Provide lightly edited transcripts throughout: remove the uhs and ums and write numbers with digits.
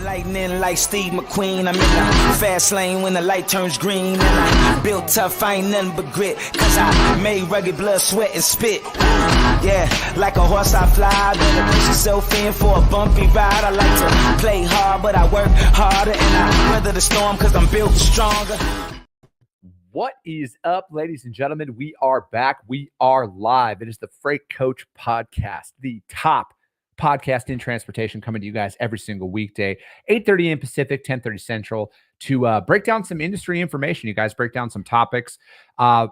Lightning like Steve McQueen. I'm in the fast lane when the light turns green. And I built tough, I ain't nothing but grit. Cause I made rugged blood, sweat, and spit. Yeah, like a horse I fly. Better brace yourself in for a bumpy ride. I like to play hard, but I work harder. And I weather the storm cause I'm built stronger. What is up, ladies and gentlemen? We are back. We are live. It is the Freight Coach Podcast, the top podcast in transportation, coming to you guys every single weekday, 8:30 a.m. Pacific, 10:30 Central, to break down some industry information. You guys break down some topics, but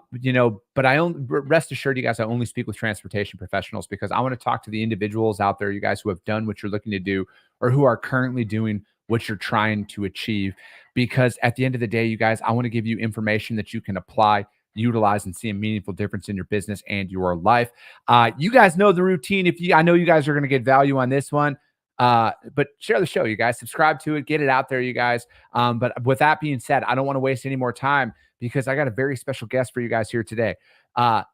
rest assured, you guys, I only speak with transportation professionals because I want to talk to the individuals out there, you guys who have done what you're looking to do or who are currently doing what you're trying to achieve. Because at the end of the day, you guys, I want to give you information that you can apply, utilize, and see a meaningful difference in your business and your life. You guys know the routine. I know you guys are going to get value on this one, but share the show, you guys. Subscribe to it, get it out there, you guys. But with that being said, I don't want to waste any more time because I got a very special guest for you guys here today.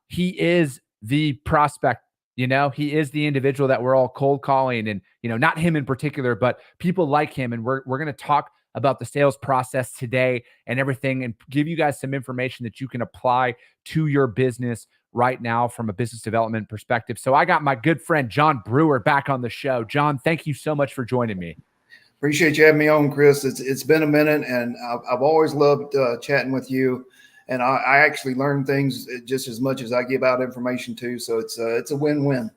He is the prospect. He is the individual that we're all cold calling, and not him in particular, but people like him. And we're going to talk about the sales process today and everything, and give you guys some information that you can apply to your business right now from a business development perspective. So I got my good friend John Brewer back on the show. John, thank you so much for joining me. Appreciate you having me on, Chris. It's been a minute, and I've always loved chatting with you. And I actually learn things just as much as I give out information too. So it's a win-win.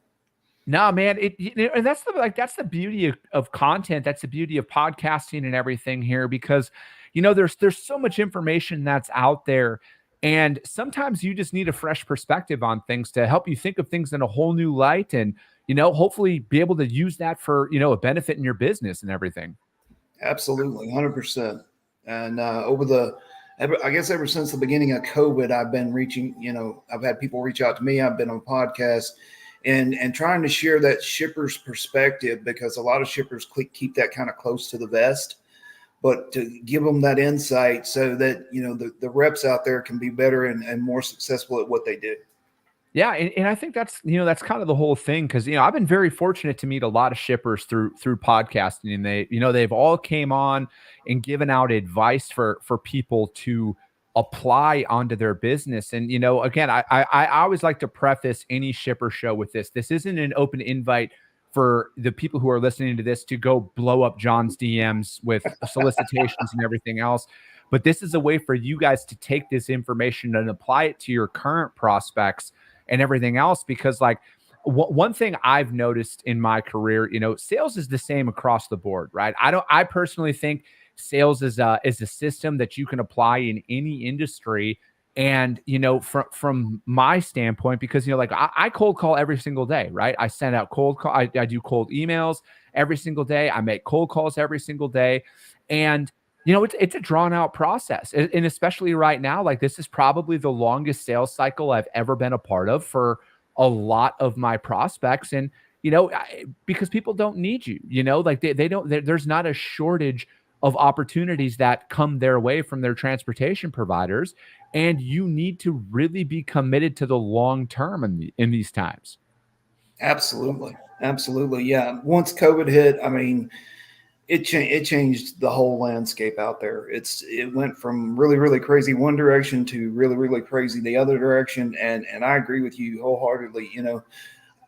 No, man, and that's the beauty of content. That's the beauty of podcasting and everything here, because there's so much information that's out there, and sometimes you just need a fresh perspective on things to help you think of things in a whole new light, and hopefully be able to use that for a benefit in your business and everything. Absolutely, 100%. And ever since the beginning of COVID, I've been reaching. I've had people reach out to me. I've been on podcasts. And trying to share that shipper's perspective, because a lot of shippers keep that kind of close to the vest, but to give them that insight so that, the reps out there can be better and more successful at what they do. Yeah. And I think that's kind of the whole thing. Cause, I've been very fortunate to meet a lot of shippers through podcasting, and they've all came on and given out advice for people to apply onto their business. And, again, I always like to preface any shipper show with this. This isn't an open invite for the people who are listening to this to go blow up John's DMs with solicitations and everything else. But this is a way for you guys to take this information and apply it to your current prospects and everything else. Because one thing I've noticed in my career, sales is the same across the board, right? I personally think sales is a system that you can apply in any industry. And, from my standpoint, because, I cold call every single day, right? I send out cold call. I do cold emails every single day. I make cold calls every single day. And, it's a drawn out process. And especially right now, this is probably the longest sales cycle I've ever been a part of for a lot of my prospects. And, because people don't need you, they don't, there's not a shortage of opportunities that come their way from their transportation providers. And you need to really be committed to the long term in these times. Absolutely. Absolutely. Yeah. Once COVID hit, it changed the whole landscape out there. It went from really, really crazy one direction to really, really crazy the other direction. And I agree with you wholeheartedly.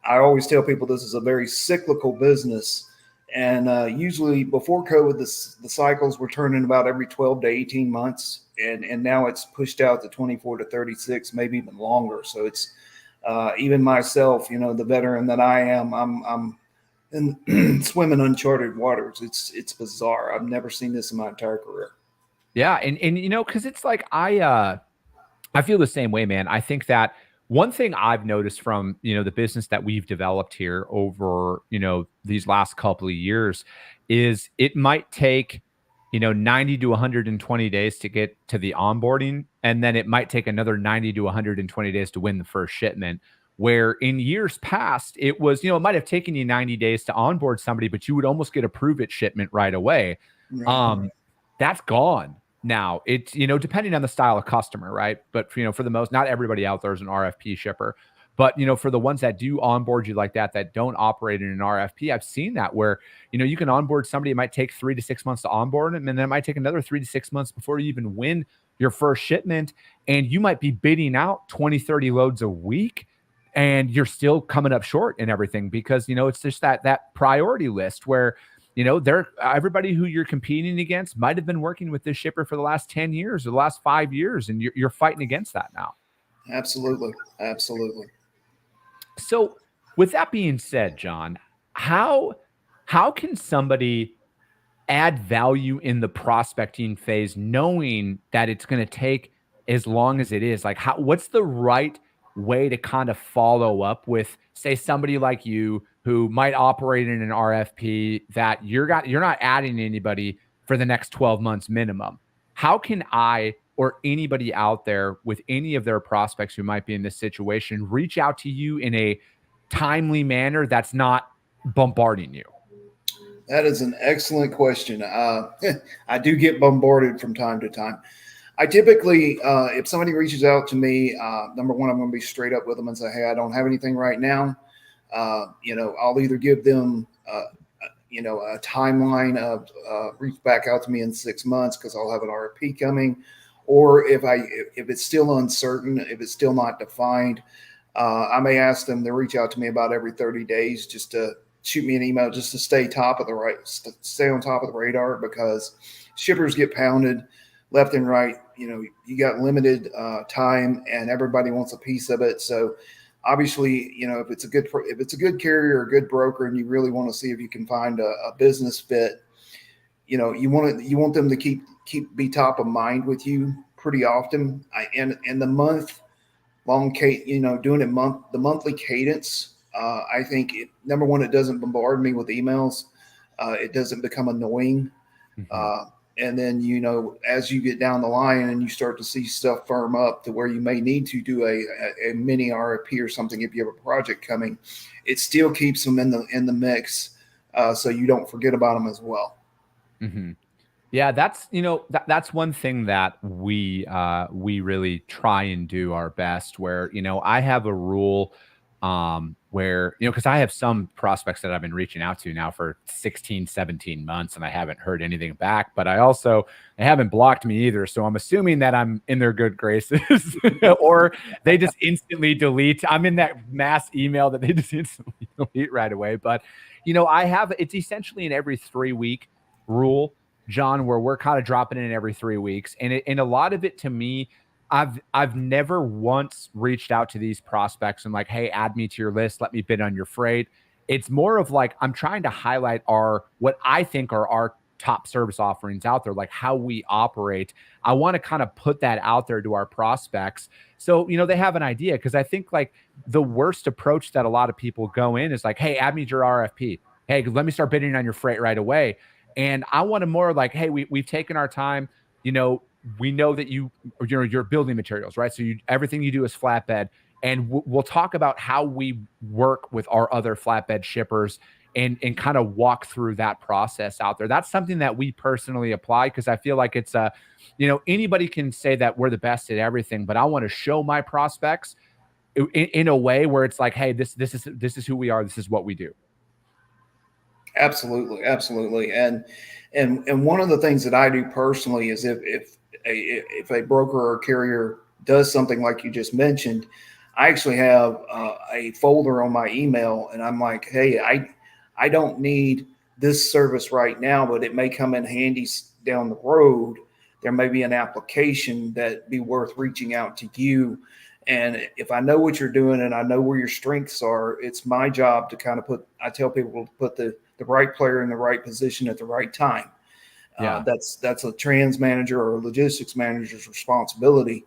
I always tell people this is a very cyclical business. And usually before COVID, the cycles were turning about every 12 to 18 months. And now it's pushed out to 24 to 36, maybe even longer. So it's even myself, the veteran that I am, I'm in swimming uncharted waters. It's bizarre. I've never seen this in my entire career. Yeah. And because it's I feel the same way, man. I think that one thing I've noticed from, the business that we've developed here over, these last couple of years is it might take, 90 to 120 days to get to the onboarding. And then it might take another 90 to 120 days to win the first shipment. Where in years past, it was, it might have taken you 90 days to onboard somebody, but you would almost get a prove it shipment right away. Right. That's gone. Now it's, depending on the style of customer, right? But, for the most, not everybody out there is an RFP shipper, But, for the ones that do onboard you like that don't operate in an RFP, I've seen that where, you can onboard somebody. It might take 3 to 6 months to onboard them. And then it might take another 3 to 6 months before you even win your first shipment. And you might be bidding out 20, 30 loads a week, and you're still coming up short and everything because, it's just that priority list where, everybody who you're competing against might have been working with this shipper for the last 10 years or the last 5 years. And you're fighting against that now. Absolutely. Absolutely. So with that being said, John, how can somebody add value in the prospecting phase, knowing that it's going to take as long as it is? Like, what's the right way to kind of follow up with, say, somebody like you who might operate in an RFP that you're not adding anybody for the next 12 months minimum? How can I or anybody out there with any of their prospects who might be in this situation reach out to you in a timely manner that's not bombarding you? That is an excellent question. I do get bombarded from time to time. I typically, if somebody reaches out to me, number one, I'm going to be straight up with them and say, hey, I don't have anything right now. I'll either give them, a timeline of reach back out to me in 6 months because I'll have an RFP coming. Or if it's still uncertain, if it's still not defined, I may ask them to reach out to me about every 30 days just to shoot me an email just to stay on top of the radar, because shippers get pounded left and right. You got limited time and everybody wants a piece of it. So obviously, if it's a good carrier or a good broker and you really want to see if you can find a business fit, you want them to be top of mind with you pretty often. And the month long, doing the monthly cadence. I think number one, it doesn't bombard me with emails. It doesn't become annoying. Mm-hmm. And then, as you get down the line and you start to see stuff firm up to where you may need to do a mini RFP or something, if you have a project coming, it still keeps them in the mix. So you don't forget about them as well. Mm-hmm. Yeah, that's that's one thing that we really try and do our best. Where I have a rule where because I have some prospects that I've been reaching out to now for 16, 17 months, and I haven't heard anything back. But they haven't blocked me either, so I'm assuming that I'm in their good graces, or they just instantly delete. I'm in that mass email that they just instantly delete right away. But it's essentially an every 3-week rule, John, where we're kind of dropping in every 3 weeks. And a lot of it, to me, I've never once reached out to these prospects and like, hey, add me to your list. Let me bid on your freight. It's more of like, I'm trying to highlight what I think are our top service offerings out there, like how we operate. I want to kind of put that out there to our prospects. So, they have an idea. Cause I think like the worst approach that a lot of people go in is like, hey, add me to your RFP. Hey, let me start bidding on your freight right away. And I want to more like, hey, we've taken our time. We know that you're building materials, right? So everything you do is flatbed, and we'll talk about how we work with our other flatbed shippers and kind of walk through that process out there. That's something that we personally apply because I feel like it's anybody can say that we're the best at everything, but I want to show my prospects in a way where it's like, hey, this is who we are. This is what we do. Absolutely. And one of the things that I do personally is if a broker or carrier does something like you just mentioned, I actually have a folder on my email, and I'm like, hey, I don't need this service right now, but it may come in handy down the road. There may be an application that be worth reaching out to you. And if I know what you're doing and I know where your strengths are, it's my job to kind of I tell people to put the right player in the right position at the right time. Yeah. That's a trans manager or a logistics manager's responsibility,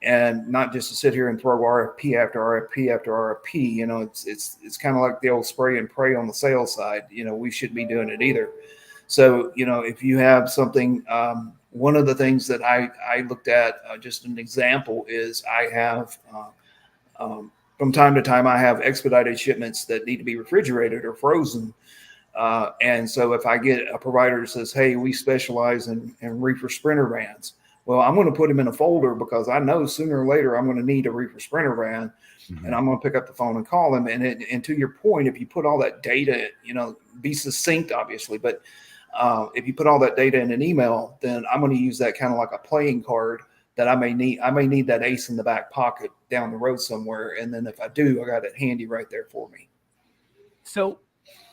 and not just to sit here and throw RFP after RFP after RFP. It's kind of like the old spray and pray on the sales side. We shouldn't be doing it either. So, if you have something, one of the things that I looked at, just an example, is I have from time to time, I have expedited shipments that need to be refrigerated or frozen. And so if I get a provider that says, hey, we specialize in reefer sprinter vans, Well, I'm going to put them in a folder because I know sooner or later I'm going to need a reefer sprinter van, and I'm going to pick up the phone and call them. And to your point, if you put all that data, be succinct, obviously, but if you put all that data in an email, then I'm going to use that kind of like a playing card that I may need. I may need that ace in the back pocket down the road somewhere. And then if I do, I got it handy right there for me. So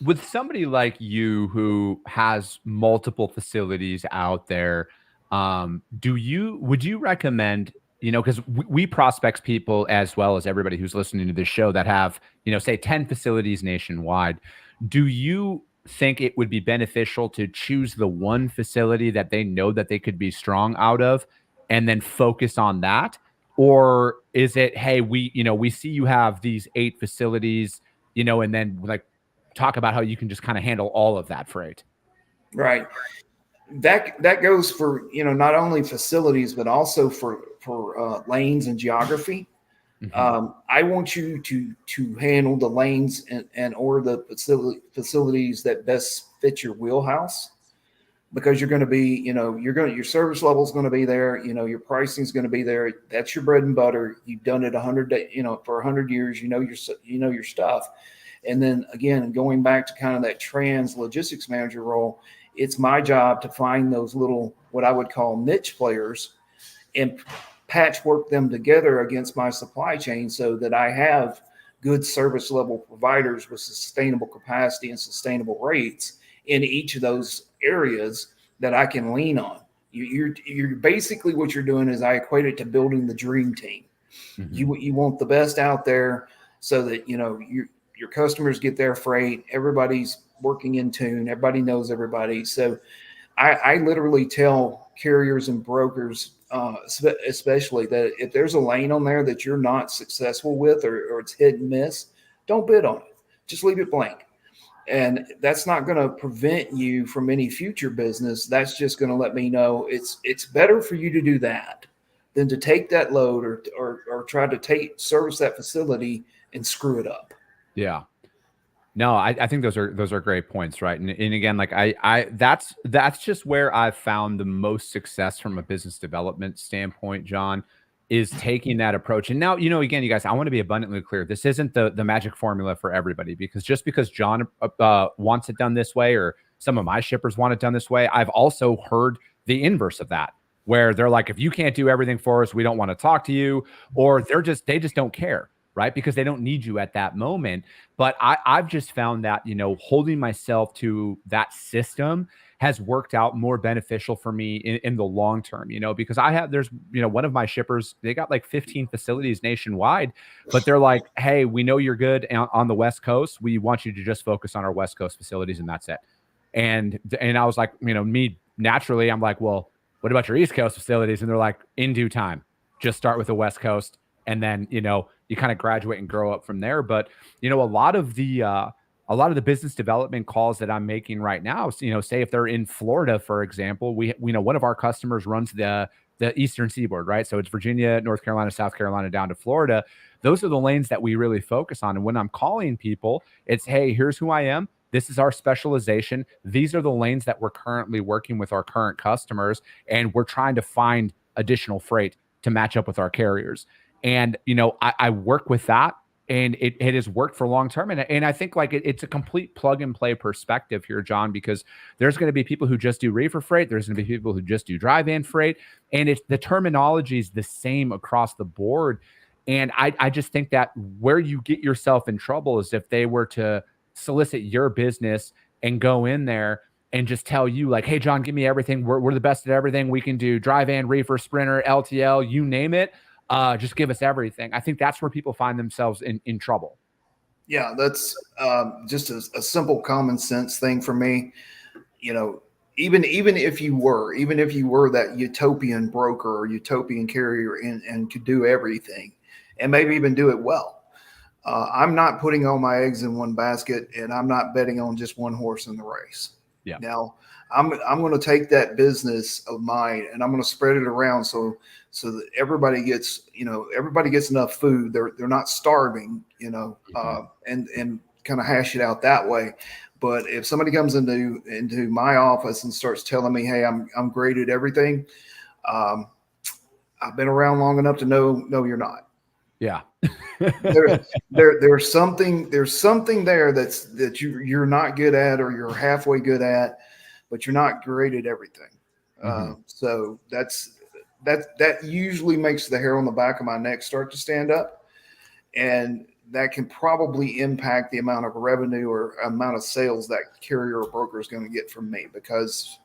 with somebody like you who has multiple facilities out there, would you recommend, because we prospect people as well as everybody who's listening to this show that have, say 10 facilities nationwide. Do you think it would be beneficial to choose the one facility that they know that they could be strong out of and then focus on that? Or is it, hey, we see you have these 8 facilities, and then like talk about how you can just kind of handle all of that freight? Right. That goes for, not only facilities, but also for lanes and geography. I want you to handle the lanes and or the facilities that best fit your wheelhouse, because you're going to be, your service level is going to be there. Your pricing is going to be there. That's your bread and butter. You've done it 100 days, for 100 years. Your stuff. And then again, going back to kind of that trans logistics manager role, it's my job to find those little, what I would call niche players, and patchwork them together against my supply chain so that I have good service level providers with sustainable capacity and sustainable rates in each of those areas that I can lean on. You're basically, what you're doing is, I equate it to building the dream team. You want the best out there so that, your customers get their freight. Everybody's working in tune. Everybody knows everybody. So I literally tell carriers and brokers, especially, that if there's a lane on there that you're not successful with, or it's hit and miss, don't bid on it. Just leave it blank. And that's not going to prevent you from any future business. That's just going to let me know it's better for you to do that than to take that load or try to service that facility and screw it up. Yeah. No, I think those are great points, right? And again, like that's just where I've found the most success from a business development standpoint, John, is taking that approach. And now, again, you guys, I want to be abundantly clear. This isn't the magic formula for everybody, because just because John wants it done this way, or some of my shippers want it done this way, I've also heard the inverse of that, where they're like, if you can't do everything for us, we don't want to talk to you, or they just don't care. Right? Because they don't need you at that moment. But I've just found that, holding myself to that system has worked out more beneficial for me in the long term, because there's one of my shippers, they got like 15 facilities nationwide, but they're like, hey, we know you're good on the West Coast. We want you to just focus on our West Coast facilities, and that's it. And I was like, me naturally, I'm like, well, what about your East Coast facilities? And they're like, in due time, just start with the West Coast. And then, you kind of graduate and grow up from there. But, a lot of the business development calls that I'm making right now, say if they're in Florida, for example, we know one of our customers runs the Eastern Seaboard, right? So it's Virginia, North Carolina, South Carolina, down to Florida. Those are the lanes that we really focus on. And when I'm calling people, it's, hey, here's who I am. This is our specialization. These are the lanes that we're currently working with our current customers. And we're trying to find additional freight to match up with our carriers. And, I work with that, and it has worked for long term. And I think like it's a complete plug and play perspective here, John, because there's going to be people who just do reefer freight. There's going to be people who just do drive-in freight. And the terminology is the same across the board. And I just think that where you get yourself in trouble is if they were to solicit your business and go in there and just tell you like, hey, John, give me everything. We're the best at everything. We can do drive-in, reefer, sprinter, LTL, you name it. Just give us everything. I think that's where people find themselves in trouble. Yeah, that's just a simple common sense thing for me. Even if you were that utopian broker or utopian carrier and could do everything and maybe even do it well, I'm not putting all my eggs in one basket, and I'm not betting on just one horse in the race. Yeah. Now I'm going to take that business of mine and I'm going to spread it around so that everybody gets enough food. They're not starving, and kind of hash it out that way. But if somebody comes into my office and starts telling me, hey, I'm great at everything, I've been around long enough to know, no, you're not. Yeah. There's something there that you're not good at, or you're halfway good at, but you're not great at everything. So that usually makes the hair on the back of my neck start to stand up, and that can probably impact the amount of revenue or amount of sales that carrier or broker is going to get from me, because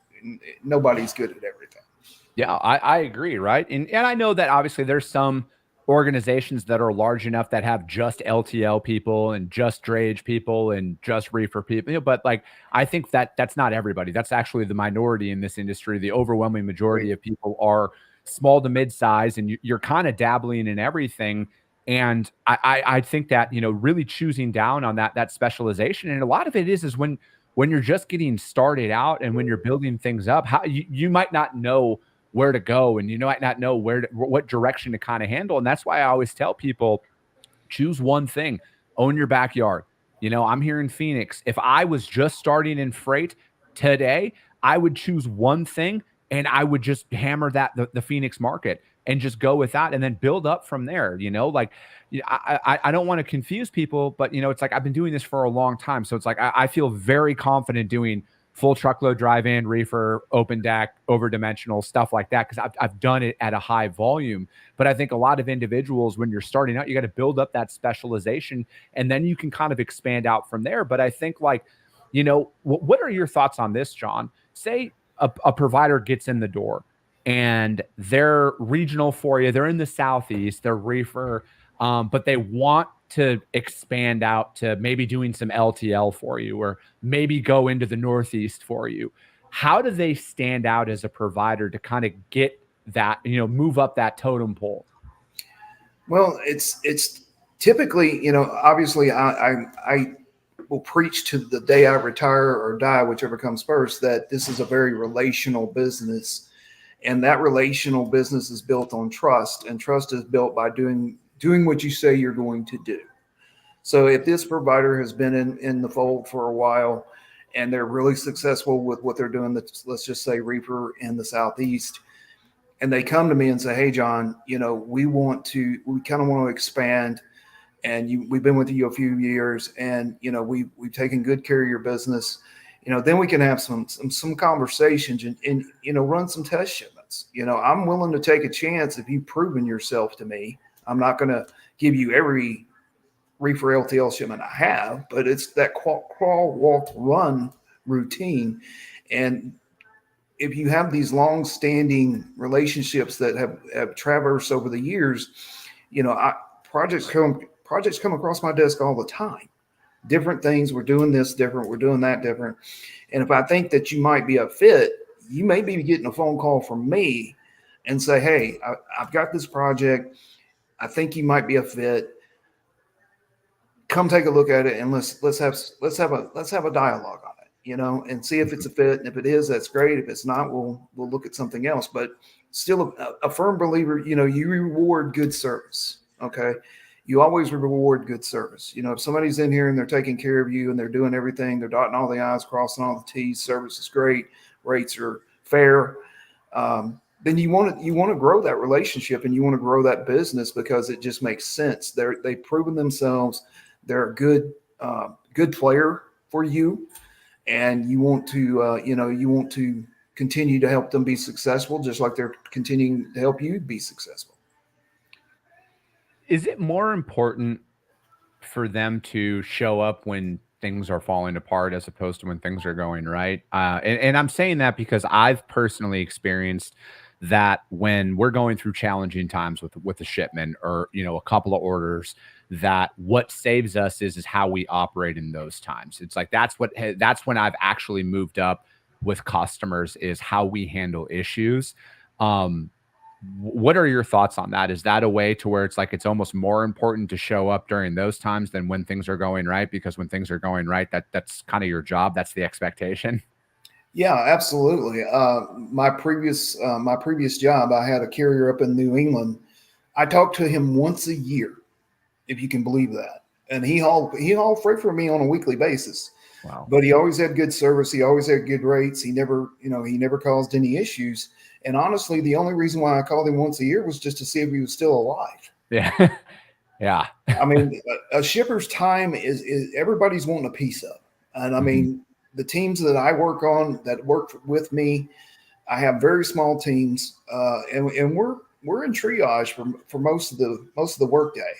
nobody's good at everything. Yeah, I agree, right? And I know that obviously there's some organizations that are large enough that have just LTL people and just drayage people and just reefer people, but like, I think that that's not everybody. That's actually the minority in this industry. The overwhelming majority of people are small to mid-size, and you're kind of dabbling in everything. And I think that, really choosing down on that specialization, and a lot of it is when you're just getting started out and when you're building things up, how you might not know where to go, and you might not know what direction to kind of handle. And that's why I always tell people, choose one thing, own your backyard. I'm here in Phoenix. If I was just starting in freight today, I would choose one thing and I would just hammer the Phoenix market and just go with that and then build up from there. I don't want to confuse people, but it's like, I've been doing this for a long time. So it's like, I feel very confident doing full truckload, drive-in, reefer, open deck, over-dimensional, stuff like that, because I've done it at a high volume. But I think a lot of individuals, when you're starting out, you got to build up that specialization, and then you can kind of expand out from there. But I think, like, what are your thoughts on this, John? Say a provider gets in the door and they're regional for you. They're in the Southeast, they're reefer, but they want to expand out to maybe doing some LTL for you, or maybe go into the Northeast for you. How do they stand out as a provider to kind of get that, move up that totem pole? Well, it's typically, obviously I will preach to the day I retire or die, whichever comes first, that this is a very relational business. And that relational business is built on trust, and trust is built by doing what you say you're going to do. So if this provider has been in the fold for a while and they're really successful with what they're doing, let's just say reefer in the Southeast, and they come to me and say, hey, John, we kind of want to expand, and we've been with you a few years, and, we've taken good care of your business, then we can have some conversations and run some test shipments. I'm willing to take a chance if you've proven yourself to me. I'm not going to give you every reefer LTL shipment I have, but it's that crawl, walk, run routine. And if you have these long-standing relationships that have traversed over the years, projects come across my desk all the time. Different things. We're doing this different. We're doing that different. And if I think that you might be a fit, you may be getting a phone call from me and say, hey, I've got this project. I think you might be a fit. Come take a look at it, and let's have a dialogue on it, and see if it's a fit. And if it is, that's great. If it's not, we'll look at something else. But still a firm believer, you reward good service. Okay. You always reward good service. If somebody's in here and they're taking care of you and they're doing everything, they're dotting all the I's, crossing all the T's, service is great, rates are fair, then you want to grow that relationship, and you want to grow that business because it just makes sense. They've proven themselves. They're a good player for you, and you want to continue to help them be successful, just like they're continuing to help you be successful. Is it more important for them to show up when things are falling apart as opposed to when things are going right? And I'm saying that because I've personally experienced that when we're going through challenging times with a shipment or, a couple of orders, that what saves us is how we operate in those times. It's like, that's when I've actually moved up with customers, is how we handle issues. What are your thoughts on that? Is that a way to where it's like, it's almost more important to show up during those times than when things are going right? Because when things are going right, that's kind of your job. That's the expectation. Yeah, absolutely. My previous job, I had a carrier up in New England. I talked to him once a year, if you can believe that. And he hauled freight for me on a weekly basis. Wow. But he always had good service. He always had good rates. He never, he never caused any issues. And honestly, the only reason why I called him once a year was just to see if he was still alive. Yeah. Yeah. I mean, a shipper's time is everybody's wanting a piece of. And I mean, the teams that I work on that work with me, I have very small teams, and we're in triage for most of the workday.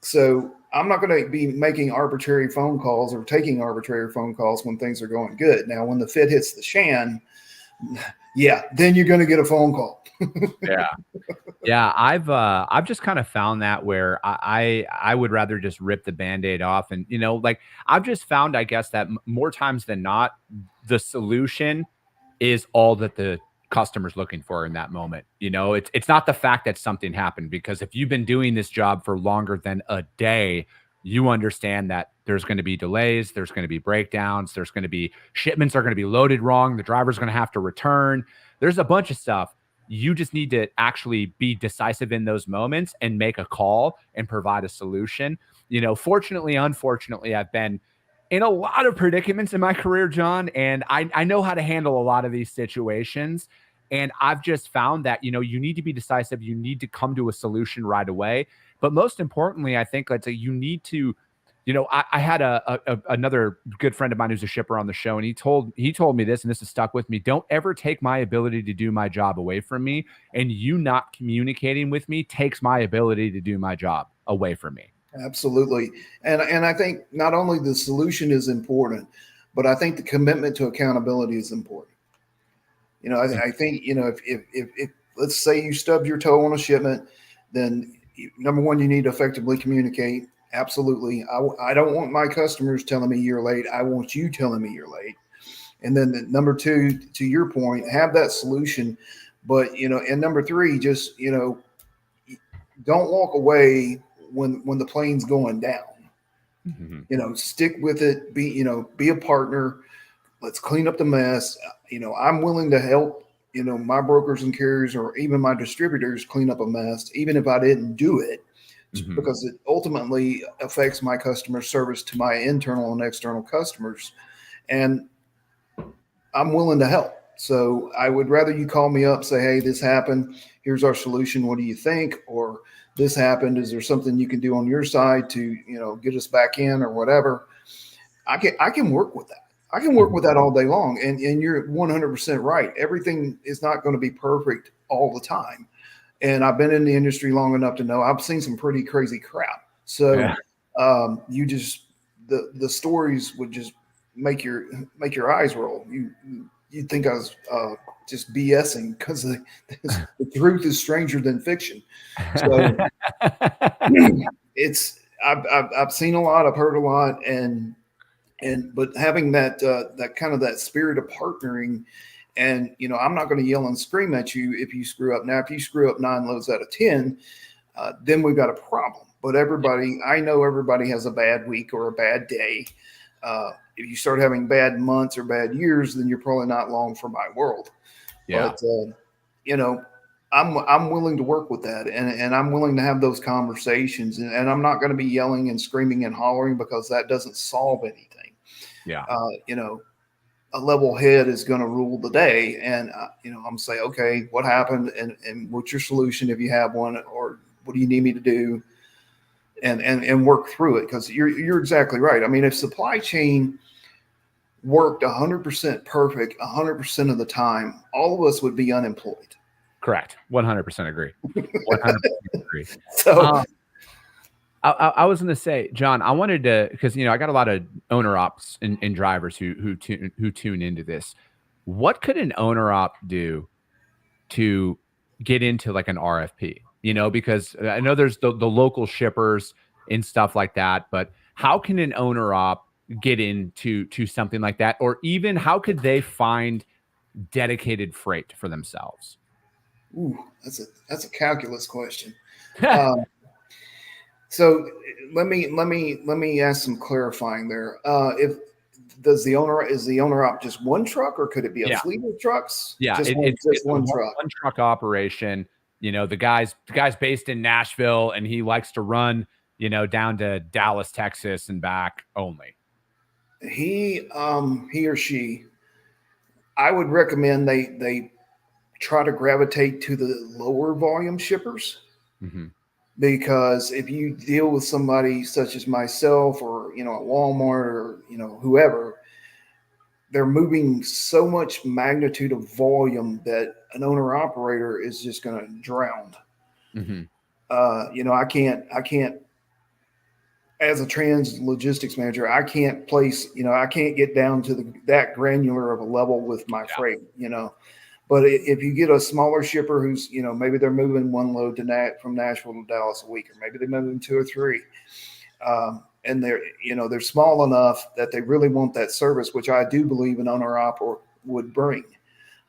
So I'm not going to be making arbitrary phone calls or taking arbitrary phone calls when things are going good. Now, when the fit hits the shan, yeah, then you're going to get a phone call. Yeah. Yeah. I've just kind of found that where I would rather just rip the Band-Aid off. And, like I've just found, I guess, that more times than not, the solution is all that the customer's looking for in that moment. It's not the fact that something happened, because if you've been doing this job for longer than a day, you understand that there's going to be delays, there's going to be breakdowns, there's going to be shipments are going to be loaded wrong, the driver's going to have to return. There's a bunch of stuff. You just need to actually be decisive in those moments and make a call and provide a solution. Fortunately, unfortunately, I've been in a lot of predicaments in my career, John, and I know how to handle a lot of these situations. And I've just found that, you need to be decisive. You need to come to a solution right away. But most importantly, I think you need to, I had another good friend of mine who's a shipper on the show, and he told me this, and this has stuck with me. Don't ever take my ability to do my job away from me, and you not communicating with me takes my ability to do my job away from me. Absolutely. And I think not only the solution is important, but I think the commitment to accountability is important. I think, if let's say you stubbed your toe on a shipment, then number one, you need to effectively communicate. Absolutely. I don't want my customers telling me you're late. I want you telling me you're late. And then number two, to your point, have that solution. But, and number three, just, don't walk away when the plane's going down. Mm-hmm. Stick with it. Be a partner. Let's clean up the mess. I'm willing to help, my brokers and carriers or even my distributors clean up a mess, even if I didn't do it, because it ultimately affects my customer service to my internal and external customers. And I'm willing to help. So I would rather you call me up, say, hey, this happened. Here's our solution. What do you think? Or this happened. Is there something you can do on your side to, get us back in or whatever? I can work with that. I can work with that all day long. And you're 100% right. Everything is not going to be perfect all the time. And I've been in the industry long enough to know I've seen some pretty crazy crap. So yeah. The stories would just make your eyes roll. You'd think I was just BSing, because the truth is stranger than fiction. So I've seen a lot, I've heard a lot, but having that kind of that spirit of partnering, and I'm not going to yell and scream at you if you screw up. Now, if you screw up 9 loads out of 10, then we've got a problem. But I know everybody has a bad week or a bad day. If you start having bad months or bad years, then you're probably not long for my world. Yeah. But I'm willing to work with that, and I'm willing to have those conversations, and I'm not going to be yelling and screaming and hollering, because that doesn't solve anything. Yeah. A level head is going to rule the day, and I'm saying, okay, what happened, and what's your solution if you have one, or what do you need me to do, and work through it, because you're exactly right. I mean, if supply chain worked 100% perfect 100% of the time, all of us would be unemployed. Correct. 100% agree. 100% agree. So I was going to say, John, I wanted to, because I got a lot of owner ops and drivers who tune into this. What could an owner op do to get into like an RFP? Because I know there's the local shippers and stuff like that, but how can an owner op get into something like that, or even how could they find dedicated freight for themselves? Ooh, that's a calculus question. So let me ask some clarifying there. Is the owner op just one truck, or could it be a fleet of trucks? Yeah, it's one truck. One truck operation. The guy's based in Nashville, and he likes to run, down to Dallas, Texas, and back only. he or she, I would recommend they try to gravitate to the lower volume shippers, Mm-hmm. because if you deal with somebody such as myself, or a Walmart, or whoever, they're moving so much magnitude of volume that an owner operator is just going to drown. Mm-hmm. I can't, as a trans logistics manager, I can't place, I can't get down to that granular of a level with my freight, But if you get a smaller shipper who's, maybe they're moving one load from Nashville to Dallas a week, or maybe they're moving two or three, and they're small enough that they really want that service, which I do believe an owner op would bring,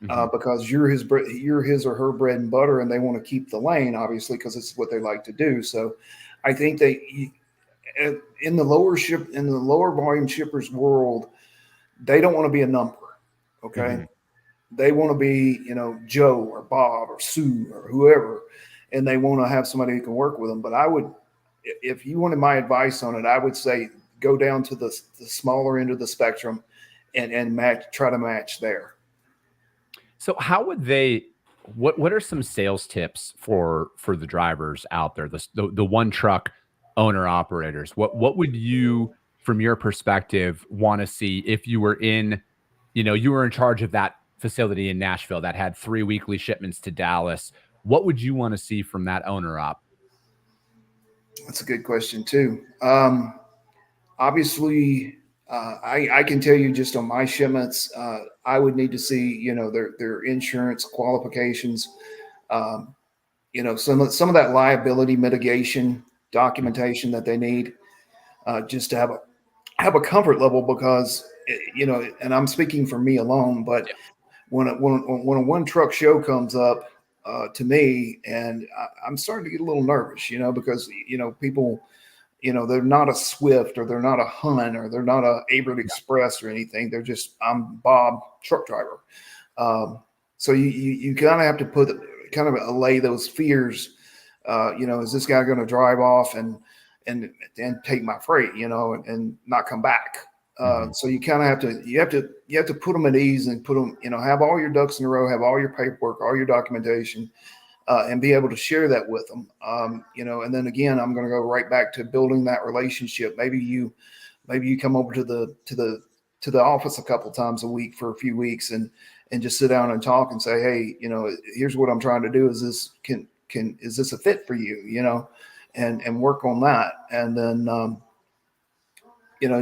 Mm-hmm. because you're his or her bread and butter, and they want to keep the lane, obviously, because it's what they like to do. So, I think in the lower volume shippers world, they don't want to be a number. Okay. Mm-hmm. They want to be, Joe or Bob or Sue or whoever, and they want to have somebody who can work with them. But if you wanted my advice on it, I would say go down to the smaller end of the spectrum and try to match there. So how would what are some sales tips for the drivers out there, the one truck owner operators? What would you, from your perspective, want to see if you were you were in charge of that facility in Nashville that had 3 weekly shipments to Dallas? What would you want to see from that owner op? That's a good question too. Obviously, I can tell you just on my shipments, I would need to see, their insurance qualifications, some of that liability mitigation documentation that they need, just to have a comfort level, because and I'm speaking for me alone, but when a one truck show comes up to me, and I'm starting to get a little nervous, because people, they're not a Swift, or they're not a Hun, or they're not a Abert Express or anything. They're just, I'm Bob, truck driver. So you kind of have to allay those fears. Is this guy going to drive off and take my freight, and not come back? So you kind of have to put them at ease, and put them, have all your ducks in a row, have all your paperwork, all your documentation, and be able to share that with them. And then again, I'm going to go right back to building that relationship. Maybe you come over to the office a couple times a week for a few weeks, and just sit down and talk and say, hey, here's what I'm trying to do. Is this a fit for you? And work on that. And then,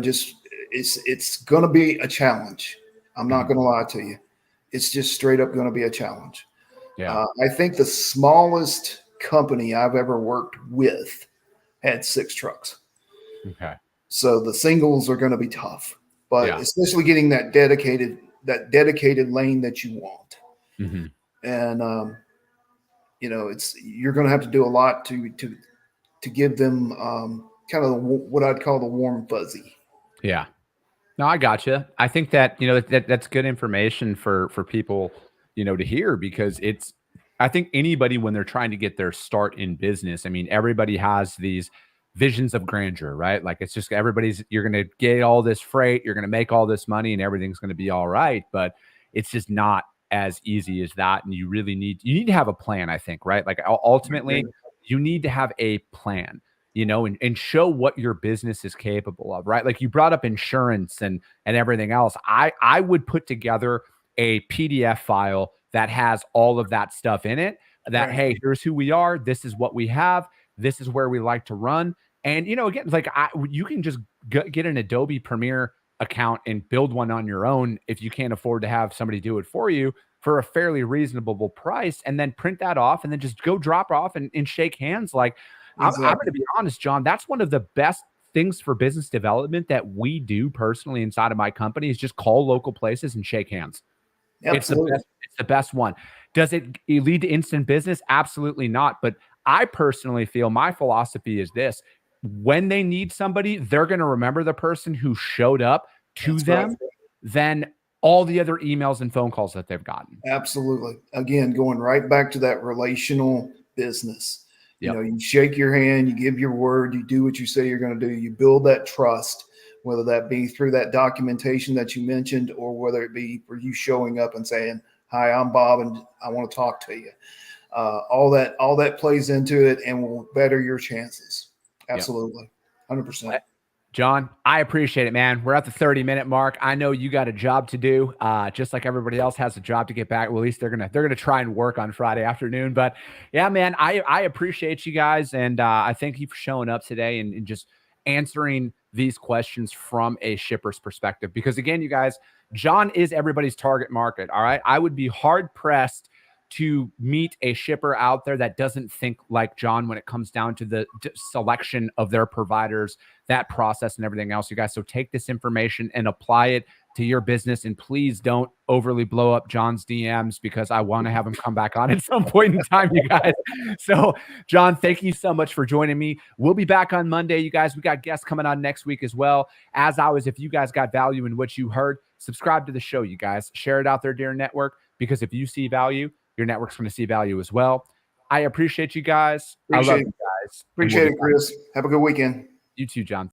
just, it's going to be a challenge. I'm not going to lie to you. It's just straight up going to be a challenge. Yeah. I think the smallest company I've ever worked with had 6 trucks. Okay. So the singles are going to be tough, but especially getting that dedicated lane that you want. Mm-hmm. And, you're going to have to do a lot to give them kind of what I'd call the warm fuzzy. Yeah. No, I gotcha. I think that, that's good information for people, to hear, because I think anybody, when they're trying to get their start in business, I mean, everybody has these visions of grandeur, right? Like, it's just you're going to get all this freight, you're going to make all this money, and everything's going to be all right. But it's just not as easy as that. And you really need to have a plan, I think, right? Like, ultimately, you need to have a plan, and show what your business is capable of, right? Like, you brought up insurance and everything else. I would put together a PDF file that has all of that stuff in it, that, hey, here's who we are. This is what we have. This is where we like to run. And, again, like, you can just get an Adobe Premiere account and build one on your own if you can't afford to have somebody do it for you for a fairly reasonable price, and then print that off and then just go drop off and shake hands. Like, exactly. I'm going to be honest, John, that's one of the best things for business development that we do personally inside of my company, is just call local places and shake hands. Absolutely. It's the best one. Does it lead to instant business? Absolutely not. But I personally feel, my philosophy is this: when they need somebody, they're going to remember the person who showed up to them than all the other emails and phone calls that they've gotten. Absolutely. Again, going right back to that relational business. You shake your hand, you give your word, you do what you say you're going to do, you build that trust whether that be through that documentation that you mentioned, or whether it be for you showing up and saying, "Hi, I'm Bob, and I want to talk to you." All that plays into it and will better your chances. Absolutely. 100%. John, I appreciate it, man. We're at the 30-minute mark. I know you got a job to do, just like everybody else has a job to get back. Well, at least they're gonna try and work on Friday afternoon. But yeah, man, I appreciate you guys, and I thank you for showing up today and just answering these questions from a shipper's perspective. Because again, you guys, John is everybody's target market. All right, I would be hard pressed to meet a shipper out there that doesn't think like John when it comes down to the selection of their providers, that process and everything else, you guys. So take this information and apply it to your business. And please don't overly blow up John's DMs, because I want to have him come back on at some point in time, you guys. So John, thank you so much for joining me. We'll be back on Monday, you guys. We got guests coming on next week as well. As always, if you guys got value in what you heard, subscribe to the show, you guys. Share it out there to your network, because if you see value, your network's going to see value as well. I appreciate you guys. I love you guys. Appreciate it, Chris. Have a good weekend. You too, John.